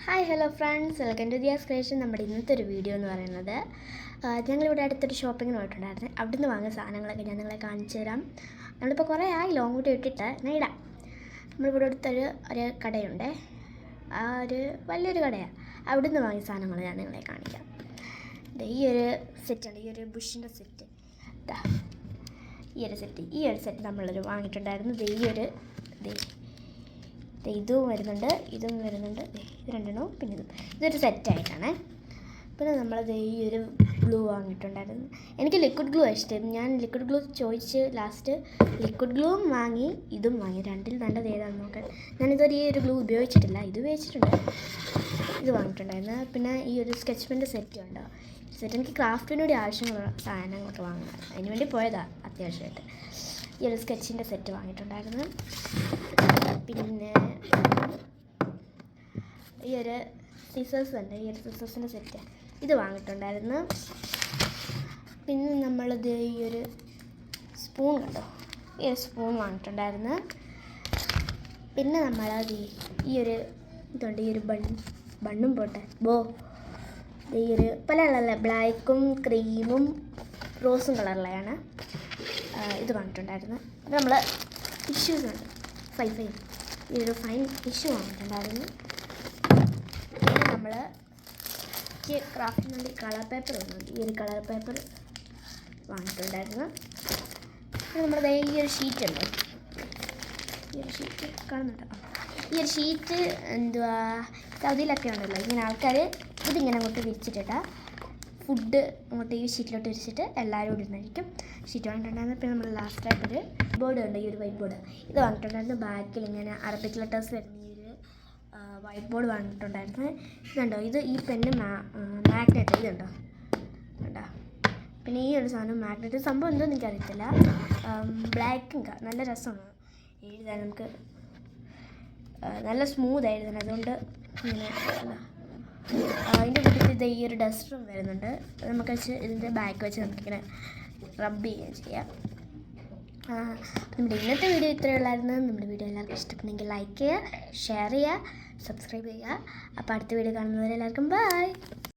Hi hello friends, welcome to Diya's creation. നമ്മുടെ ഇന്നത്തെ ഒരു വീഡിയോ എന്ന് പറയുന്നത് ഞങ്ങളിവിടെ അടുത്തൊരു ഷോപ്പിങ്ങിന് പോയിട്ടുണ്ടായിരുന്നു. അവിടെ നിന്ന് വാങ്ങിയ സാധനങ്ങളൊക്കെ ഞാൻ നിങ്ങളെ കാണിച്ചു തരാം. നമ്മളിപ്പോൾ കുറേ ആയി ലോങ് കൂട്ടി ഇട്ടിട്ട് നേടാം. നമ്മളിവിടെ അടുത്തൊരു കടയുണ്ട്, ആ ഒരു വലിയൊരു കടയാണ്. അവിടെ നിന്ന് വാങ്ങിയ സാധനങ്ങൾ ഞാൻ നിങ്ങളെ കാണിക്കാം. ഈ ഒരു സെറ്റുണ്ട്, ഈ ഒരു ബുഷിൻ്റെ സെറ്റ്, ഈ ഒരു സെറ്റ് നമ്മളൊരു വാങ്ങിയിട്ടുണ്ടായിരുന്നു. ഇതും വരുന്നുണ്ട്, ഇത് രണ്ടെണ്ണവും, പിന്നെ ഇതൊരു സെറ്റായിട്ടാണ്. പിന്നെ നമ്മളത് ഈ ഒരു ഗ്ലൂ വാങ്ങിയിട്ടുണ്ടായിരുന്നു. എനിക്ക് ലിക്വിഡ് ഗ്ലൂ ഇഷ്ടം. ഞാൻ ലിക്വിഡ് ഗ്ലൂ ചോദിച്ച് ലാസ്റ്റ് ലിക്വിഡ് ഗ്ലൂവും വാങ്ങി, ഇതും വാങ്ങി. രണ്ടിൽ നല്ലത് ഏതാണെന്ന് നോക്കാൻ. ഞാനിതൊരു ഈ ഒരു ഗ്ലൂ ഉപയോഗിച്ചിട്ടില്ല, ഇത് ഉപയോഗിച്ചിട്ടുണ്ട്. ഇത് വാങ്ങിയിട്ടുണ്ടായിരുന്നു. പിന്നെ ഈ ഒരു സ്കെച്ച് പെൻ്റെ സെറ്റ് ഉണ്ടോ, എനിക്ക് ക്രാഫ്റ്റിന് വേണ്ടി ആവശ്യമുള്ള സാധനങ്ങളൊക്കെ വാങ്ങണം, അതിന് വേണ്ടി പോയതാണ് അത്യാവശ്യമായിട്ട്. ഈ ഒരു സ്കെച്ചിൻ്റെ സെറ്റ് വാങ്ങിയിട്ടുണ്ടായിരുന്നു. പിന്നെ ഈ ഒരു സിസേഴ്സ് ഉണ്ട്, ഈ ഒരു സിസേഴ്സിൻ്റെ സെറ്റ് ഇത് വാങ്ങിയിട്ടുണ്ടായിരുന്നു. പിന്നെ നമ്മളത് ഈ ഒരു സ്പൂൺ കണ്ടോ, ഈ ഒരു സ്പൂൺ വാങ്ങിയിട്ടുണ്ടായിരുന്നു. പിന്നെ നമ്മളത് ഈ ഒരു ഇതുണ്ട്, ഈ ഒരു ബണ്ണും പോട്ടെ ഈ ഒരു പല കളറിലെ ബ്ലാക്കും ക്രീമും റോസും കളറിലെയാണ് ഇത് വാങ്ങിയിട്ടുണ്ടായിരുന്നു. ഇത് നമ്മൾ ടിഷ്യൂസ് ഉണ്ട്, ഈ ഒരു ഫൈൻ ടിഷ്യൂ വാങ്ങിയിട്ടുണ്ടായിരുന്നു. പിന്നെ നമ്മൾ ക്രാഫ്റ്റിന് വേണ്ടി കളർ പേപ്പർ വന്നുണ്ട്, ഈ ഒരു കളർ പേപ്പർ വാങ്ങിയിട്ടുണ്ടായിരുന്നു. പിന്നെ നമ്മൾ ഈ ഒരു ഷീറ്റ് ഉണ്ട്, ഈ ഒരു ഷീറ്റ് കാണുന്നുണ്ടോ, ഈ ഒരു ഷീറ്റ് സൗദിയിലൊക്കെ ഉണ്ടല്ലോ, ഇങ്ങനെ ആൾക്കാർ ഇതിങ്ങനെ അങ്ങോട്ട് വിരിച്ചിട്ടിട്ടാൽ ഫുഡ് അങ്ങോട്ട് ഈ ഷീറ്റിലോട്ട് വിരിച്ചിട്ട് എല്ലാവരും കൂടി ഇരുന്നായിരിക്കും. ഷീറ്റ് വാങ്ങിയിട്ടുണ്ടായിരുന്നു. പിന്നെ നമ്മൾ ലാസ്റ്റായിട്ടൊരു ബോർഡ് ഉണ്ട്, ഈ ഒരു വൈറ്റ് ബോർഡ് ഇത് വാങ്ങിയിട്ടുണ്ടായിരുന്നു. ബാക്കിൽ ഇങ്ങനെ അറബിക് ലെറ്റേഴ്സ് വരുന്ന ഈ ഒരു വൈറ്റ് ബോർഡ് വാങ്ങിയിട്ടുണ്ടായിരുന്നു. ഇതുണ്ടോ, ഇത് ഈ പെണ്ണ് മാഗ്നറ്റ് ഇതുണ്ടോ കണ്ടോ. പിന്നെ ഈ ഒരു സാധനം മാഗ്നറ്റ്, സംഭവം എന്തോ എനിക്കറിയത്തില്ല. ബ്ലാക്ക് ഇങ്ക, നല്ല രസമാണ് എഴുതാൻ, നമുക്ക് നല്ല സ്മൂത്ത് എഴുതാൻ. അതുകൊണ്ട് ഇങ്ങനെ അതിൻ്റെ കൂട്ടത്തിൽ ഈ ഒരു ഡസ്റ്ററും വരുന്നുണ്ട്. നമുക്ക് വെച്ച് ഇതിൻ്റെ ബാക്ക് വെച്ച് നമുക്കിങ്ങനെ റബ്ബ് ചെയ്യാം. നമ്മുടെ ഇന്നത്തെ വീഡിയോ ഇത്രയേ ഉള്ളായിരുന്നു. നമ്മുടെ വീഡിയോ എല്ലാവർക്കും ഇഷ്ടപ്പെട്ടെങ്കിൽ ലൈക്ക് ചെയ്യുക, ഷെയർ ചെയ്യുക, സബ്സ്ക്രൈബ് ചെയ്യുക. അപ്പോൾ അടുത്ത വീഡിയോ കാണുന്നവരെല്ലാവർക്കും ബൈ.